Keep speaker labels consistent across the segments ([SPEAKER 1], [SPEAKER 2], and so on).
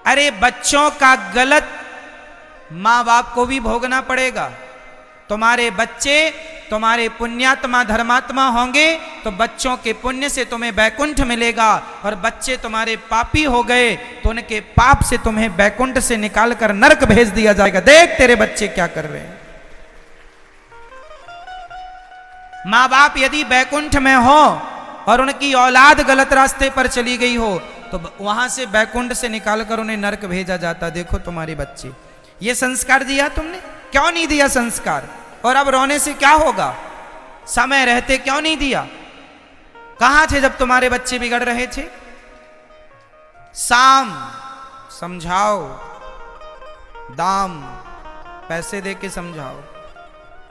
[SPEAKER 1] अरे बच्चों का गलत माँ बाप को भी भोगना पड़ेगा। तुम्हारे बच्चे तुम्हारे पुण्यात्मा धर्मात्मा होंगे तो बच्चों के पुण्य से तुम्हें वैकुंठ मिलेगा, और बच्चे तुम्हारे पापी हो गए तो उनके पाप से तुम्हें वैकुंठ से निकाल कर नरक भेज दिया जाएगा। देख तेरे बच्चे क्या कर रहे हैं। माँ बाप यदि वैकुंठ में हो और उनकी औलाद गलत रास्ते पर चली गई हो तो वहां से वैकुंठ से निकालकर उन्हें नरक भेजा जाता। देखो तुम्हारे बच्चे, ये संस्कार दिया तुमने, क्यों नहीं दिया संस्कार? और अब रोने से क्या होगा? समय रहते क्यों नहीं दिया? कहां थे जब तुम्हारे बच्चे बिगड़ रहे थे? साम समझाओ, दाम पैसे दे के समझाओ,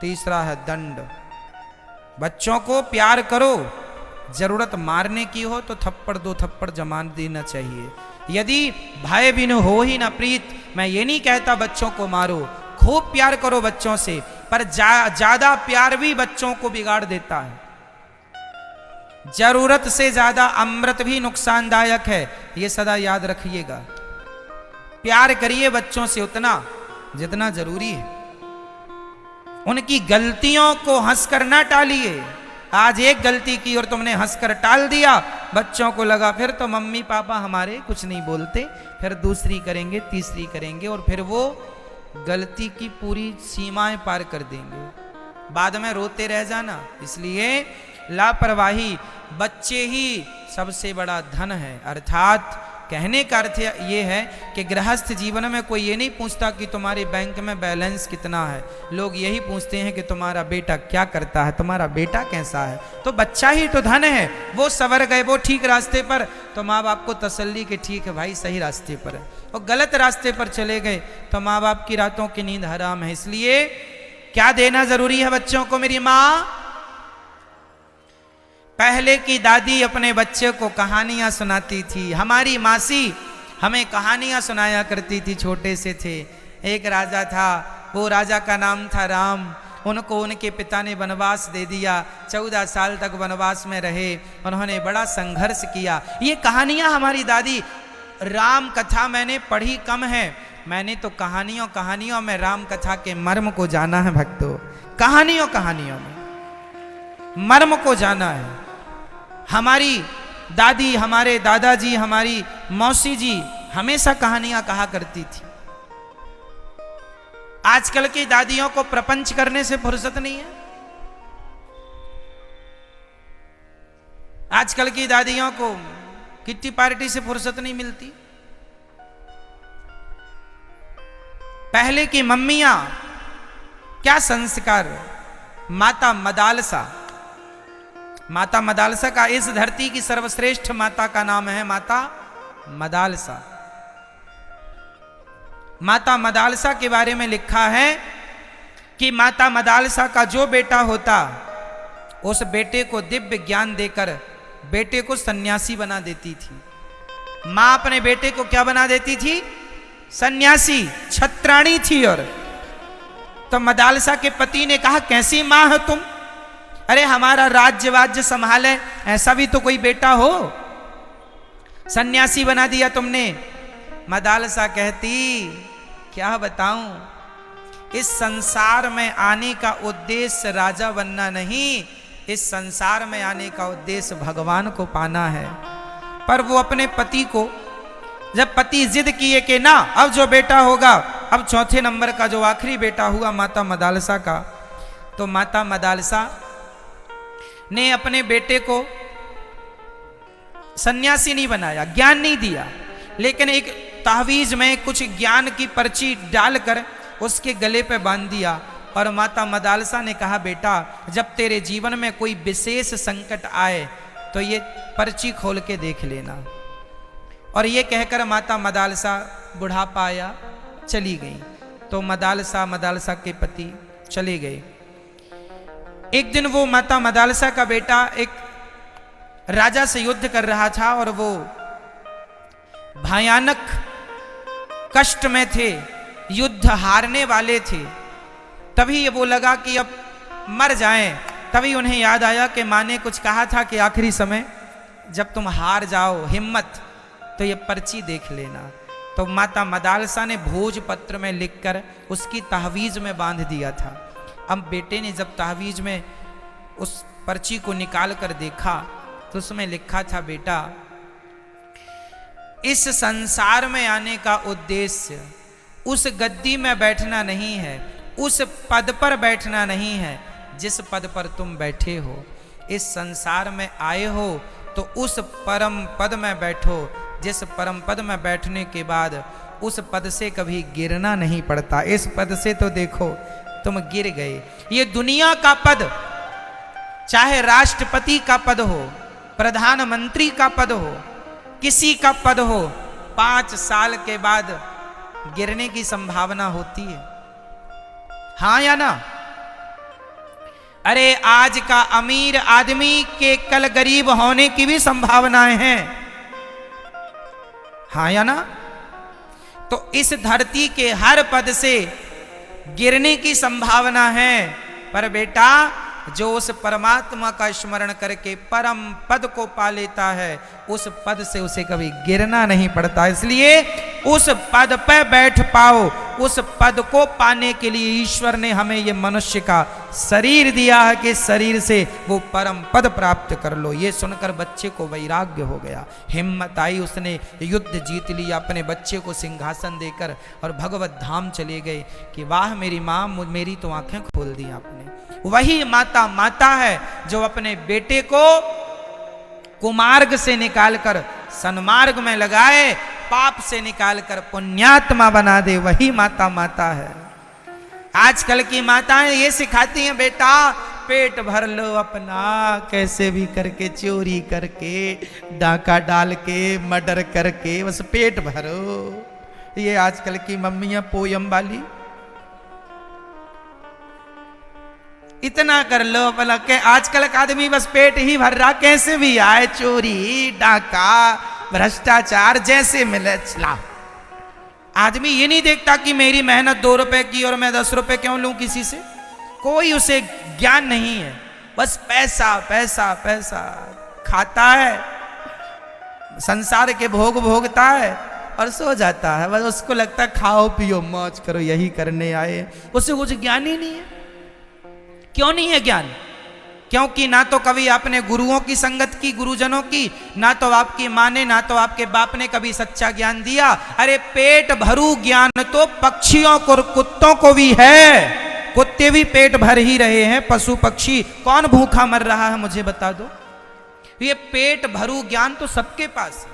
[SPEAKER 1] तीसरा है दंड। बच्चों को प्यार करो, जरूरत मारने की हो तो थप्पड़ दो थप्पड़ जमा देना चाहिए। यदि भय बिनु हो ही ना प्रीत, मैं ये नहीं कहता बच्चों को मारो, खूब प्यार करो बच्चों से, पर ज्यादा प्यार भी बच्चों को बिगाड़ देता है। जरूरत से ज्यादा अमृत भी नुकसानदायक है, ये सदा याद रखिएगा। प्यार करिए बच्चों से उतना जितना जरूरी है। उनकी गलतियों को हंसकर ना टालिए। आज एक गलती की और तुमने हंसकर टाल दिया, बच्चों को लगा फिर तो मम्मी पापा हमारे कुछ नहीं बोलते, फिर दूसरी करेंगे, तीसरी करेंगे, और फिर वो गलती की पूरी सीमाएं पार कर देंगे, बाद में रोते रह जाना। इसलिए लापरवाही, बच्चे ही सबसे बड़ा धन है। अर्थात कहने का अर्थ ये है कि गृहस्थ जीवन में कोई ये नहीं पूछता कि तुम्हारे बैंक में बैलेंस कितना है, लोग यही पूछते हैं कि तुम्हारा बेटा क्या करता है, तुम्हारा बेटा कैसा है। तो बच्चा ही तो धन है। वो सवर गए, वो ठीक रास्ते पर, तो माँ बाप को तसल्ली कि ठीक है भाई सही रास्ते पर है। और गलत रास्ते पर चले गए तो माँ बाप की रातों की नींद हराम है। इसलिए क्या देना जरूरी है बच्चों को? मेरी माँ, पहले की दादी अपने बच्चे को कहानियां सुनाती थी। हमारी मासी हमें कहानियां सुनाया करती थी, छोटे से थे। एक राजा था, वो राजा का नाम था राम। उनको उनके पिता ने वनवास दे दिया, 14 साल तक वनवास में रहे। उन्होंने बड़ा संघर्ष किया। ये कहानियां हमारी दादी, राम कथा मैंने पढ़ी कम है, मैंने तो कहानियों में राम कथा के मर्म को जाना है भक्तों। कहानियों में मर्म को जाना है। हमारी दादी, हमारे दादाजी, हमारी मौसी जी हमेशा कहानियां कहा करती थी। आजकल की दादियों को प्रपंच करने से फुर्सत नहीं है। आजकल की दादियों को किट्टी पार्टी से फुर्सत नहीं मिलती। पहले की मम्मियां क्या संस्कार। माता मदालसा, माता मदालसा का इस धरती की सर्वश्रेष्ठ माता का नाम है माता मदालसा। माता मदालसा के बारे में लिखा है कि माता मदालसा का जो बेटा होता, उस बेटे को दिव्य ज्ञान देकर बेटे को सन्यासी बना देती थी। मां अपने बेटे को क्या बना देती थी? सन्यासी, छत्राणी थी। और तो मदालसा के पति ने कहा, कैसी मां हो तुम? अरे हमारा राज्य संभाले, ऐसा भी तो कोई बेटा हो, सन्यासी बना दिया तुमने। मदालसा कहती, क्या बताऊं, इस संसार में आने का उद्देश्य राजा बनना नहीं, इस संसार में आने का उद्देश्य भगवान को पाना है। पर वो अपने पति को, जब पति जिद किए कि ना अब जो बेटा होगा, अब चौथे नंबर का जो आखिरी बेटा हुआ माता मदालसा का, तो माता मदालसा ने अपने बेटे को सन्यासी नहीं बनाया, ज्ञान नहीं दिया, लेकिन एक तावीज में कुछ ज्ञान की पर्ची डालकर उसके गले पे बांध दिया। और माता मदालसा ने कहा, बेटा जब तेरे जीवन में कोई विशेष संकट आए तो ये पर्ची खोल के देख लेना। और ये कहकर माता मदालसा बुढ़ापा आया, चली गई। तो मदालसा के पति चले गए। एक दिन वो माता मदालसा का बेटा एक राजा से युद्ध कर रहा था और वो भयानक कष्ट में थे, युद्ध हारने वाले थे। तभी वो लगा कि अब मर जाएं। तभी उन्हें याद आया कि माँ ने कुछ कहा था कि आखिरी समय जब तुम हार जाओ हिम्मत, तो ये पर्ची देख लेना। तो माता मदालसा ने भोजपत्र में लिखकर उसकी तहवीज में बांध दिया था। अब बेटे ने जब तहवीज में उस पर्ची को निकाल कर देखा तो उसमें लिखा था, बेटा इस संसार में आने का उद्देश्य उस गद्दी में बैठना नहीं है, उस पद पर बैठना नहीं है जिस पद पर तुम बैठे हो। इस संसार में आए हो तो उस परम पद में बैठो जिस परम पद में बैठने के बाद उस पद से कभी गिरना नहीं पड़ता। इस पद से तो देखो तुम गिर गए। ये दुनिया का पद, चाहे राष्ट्रपति का पद हो, प्रधानमंत्री का पद हो, किसी का पद हो, 5 साल के बाद गिरने की संभावना होती है, हाँ या ना? अरे आज का अमीर आदमी के कल गरीब होने की भी संभावनाएं हैं, हाँ या ना? तो इस धरती के हर पद से गिरने की संभावना है, पर बेटा जो उस परमात्मा का स्मरण करके परम पद को पा लेता है उस पद से उसे कभी गिरना नहीं पड़ता। इसलिए उस पद पर बैठ पाओ, उस पद को पाने के लिए ईश्वर ने हमें ये मनुष्य का शरीर दिया है कि शरीर से वो परम पद प्राप्त कर लो। ये सुनकर बच्चे को वैराग्य हो गया, हिम्मत आई, उसने युद्ध जीत लिया, अपने बच्चे को सिंहासन देकर और भगवत धाम चले गए कि वाह मेरी माँ, मेरी तो आंखें खोल दी आपने। वही माता माता है जो अपने बेटे को कुमार्ग से निकालकर सन्मार्ग में लगाए, पाप से निकालकर पुण्यात्मा बना दे, वही माता माता है। आजकल की माताएं ये सिखाती हैं, बेटा पेट भर लो अपना, कैसे भी करके, चोरी करके, डाका डाल के, मर्डर करके, बस पेट भरो। ये आजकल की मम्मियां पोयम वाली, इतना कर लो भला के आजकल का आदमी बस पेट ही भर रहा, कैसे भी आए, चोरी डाका भ्रष्टाचार जैसे मिले चला। आदमी ये नहीं देखता कि मेरी मेहनत 2 रुपए की और मैं 10 रुपए क्यों लूं किसी से, कोई उसे ज्ञान नहीं है, बस पैसा पैसा पैसा खाता है, संसार के भोग भोगता है और सो जाता है। बस उसको लगता है खाओ पियो मौज करो, यही करने आए, उसे कुछ ज्ञान ही नहीं है। क्यों नहीं है ज्ञान? क्योंकि ना तो कभी आपने गुरुओं की संगत की, गुरुजनों की, ना तो आपकी माँ ने, ना तो आपके बाप ने कभी सच्चा ज्ञान दिया। अरे पेट भरू ज्ञान तो पक्षियों को, कुत्तों को भी है, कुत्ते भी पेट भर ही रहे हैं, पशु पक्षी, कौन भूखा मर रहा है मुझे बता दो। ये पेट भरू ज्ञान तो सबके पास है,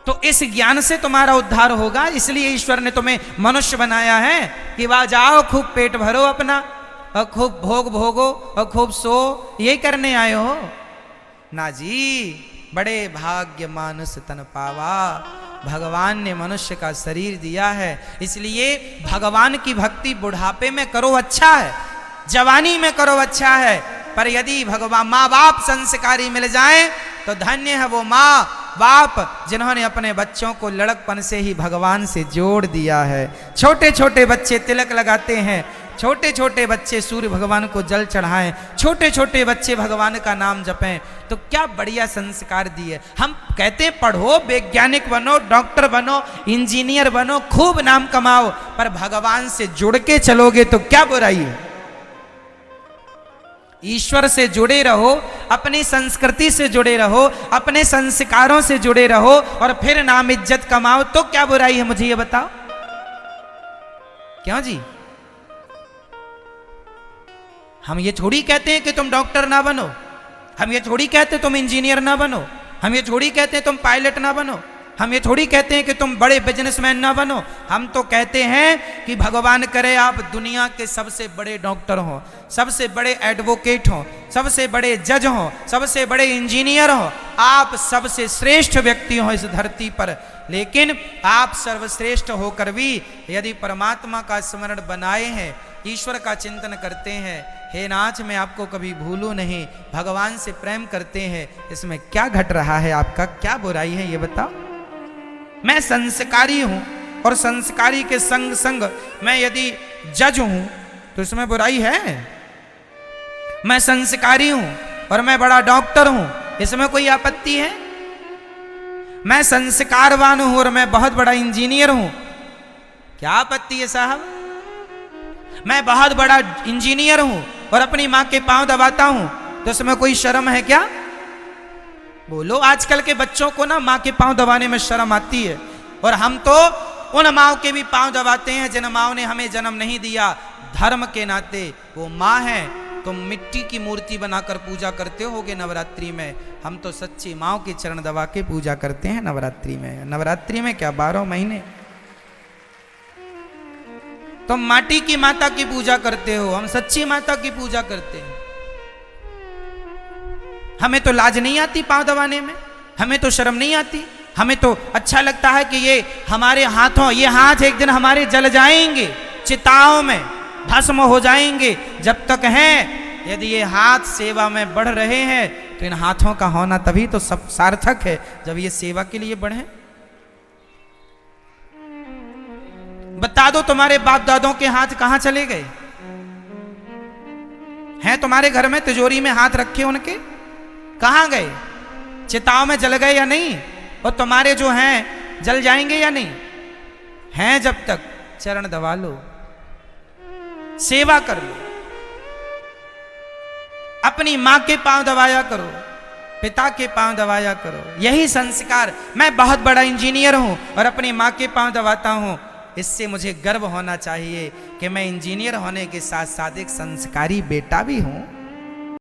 [SPEAKER 1] तो इस ज्ञान से तुम्हारा उद्धार होगा। इसलिए ईश्वर ने तुम्हें मनुष्य बनाया है कि वहां जाओ, खूब पेट भरो अपना और खूब भोग भोगो और खूब सो, यही करने आए हो ना जी। बड़े भाग्य मानुष तन पावा, भगवान ने मनुष्य का शरीर दिया है, इसलिए भगवान की भक्ति बुढ़ापे में करो अच्छा है, जवानी में करो अच्छा है, पर यदि भगवान माँ बाप संस्कारी मिल जाएं तो धन्य है वो माँ बाप जिन्होंने अपने बच्चों को लड़कपन से ही भगवान से जोड़ दिया है। छोटे छोटे बच्चे तिलक लगाते हैं, छोटे छोटे बच्चे सूर्य भगवान को जल चढ़ाएं, छोटे छोटे बच्चे भगवान का नाम जपें, तो क्या बढ़िया संस्कार दिए। हम कहते पढ़ो, वैज्ञानिक बनो, डॉक्टर बनो, इंजीनियर बनो, खूब नाम कमाओ, पर भगवान से जुड़ के चलोगे तो क्या बुराई है। ईश्वर से जुड़े रहो, अपनी संस्कृति से जुड़े रहो, अपने संस्कारों से जुड़े रहो और फिर नाम इज्जत कमाओ, तो क्या बुराई है मुझे ये बताओ। क्यों जी? हम ये थोड़ी कहते हैं कि तुम डॉक्टर ना बनो, हम ये थोड़ी कहते तुम इंजीनियर ना बनो, हम ये थोड़ी कहते हैं तुम पायलट ना बनो, हम ये थोड़ी कहते हैं कि तुम बड़े बिजनेसमैन ना बनो। हम तो कहते हैं कि भगवान करे आप दुनिया के सबसे बड़े डॉक्टर हो, सबसे बड़े एडवोकेट हो, सबसे बड़े जज हो, सबसे बड़े इंजीनियर हो, आप सबसे श्रेष्ठ व्यक्ति हो इस धरती पर। लेकिन आप सर्वश्रेष्ठ होकर भी यदि परमात्मा का स्मरण बनाए हैं, ईश्वर का चिंतन करते हैं, हे नाथ मैं आपको कभी भूलूं नहीं, भगवान से प्रेम करते हैं, इसमें क्या घट रहा है, आपका क्या बुराई है ये बताओ। मैं संस्कारी हूं और संस्कारी के संग संग मैं यदि जज हूं तो इसमें बुराई है। मैं संस्कारी हूं और मैं बड़ा डॉक्टर हूं, इसमें कोई आपत्ति है? मैं संस्कारवान हूं और मैं बहुत बड़ा इंजीनियर हूं। क्या आपत्ति है साहब? मैं बहुत बड़ा इंजीनियर हूं और अपनी मां के पांव दबाता हूं, तो उसमें कोई शर्म है क्या? बोलो। आजकल के बच्चों को ना मां के पांव दबाने में शर्म आती है, और हम तो उन माओ के भी पांव दबाते हैं जिन माओ ने हमें जन्म नहीं दिया। धर्म के नाते वो मां है, तुम मिट्टी की मूर्ति बनाकर पूजा करते होगे नवरात्रि में, हम तो सच्ची माओ के चरण दबा के पूजा करते हैं नवरात्रि में। नवरात्रि में क्या 12 महीने तुम माटी की माता की पूजा करते हो, हम सच्ची माता की पूजा करते हैं। हमें तो लाज नहीं आती पांव दबाने में, हमें तो शर्म नहीं आती, हमें तो अच्छा लगता है कि ये हमारे हाथों, ये हाथ एक दिन हमारे जल जाएंगे, चिताओं में भस्म हो जाएंगे। जब तक हैं, यदि ये हाथ सेवा में बढ़ रहे हैं तो इन हाथों का होना तभी तो सब सार्थक है, जब ये सेवा के लिए बढ़े। बता दो तुम्हारे बाप दादों के हाथ कहां चले गए? हैं तुम्हारे घर में तिजोरी में हाथ रखे उनके? कहां गए? चिताओं में जल गए या नहीं? और तुम्हारे जो हैं जल जाएंगे या नहीं? हैं जब तक चरण दबा लो, सेवा कर लो, अपनी मां के पांव दबाया करो, पिता के पांव दबाया करो। यही संस्कार। मैं बहुत बड़ा इंजीनियर हूं और अपनी मां के पांव दबाता हूं, इससे मुझे गर्व होना चाहिए कि मैं इंजीनियर होने के साथ साथ एक संस्कारी बेटा भी हूं।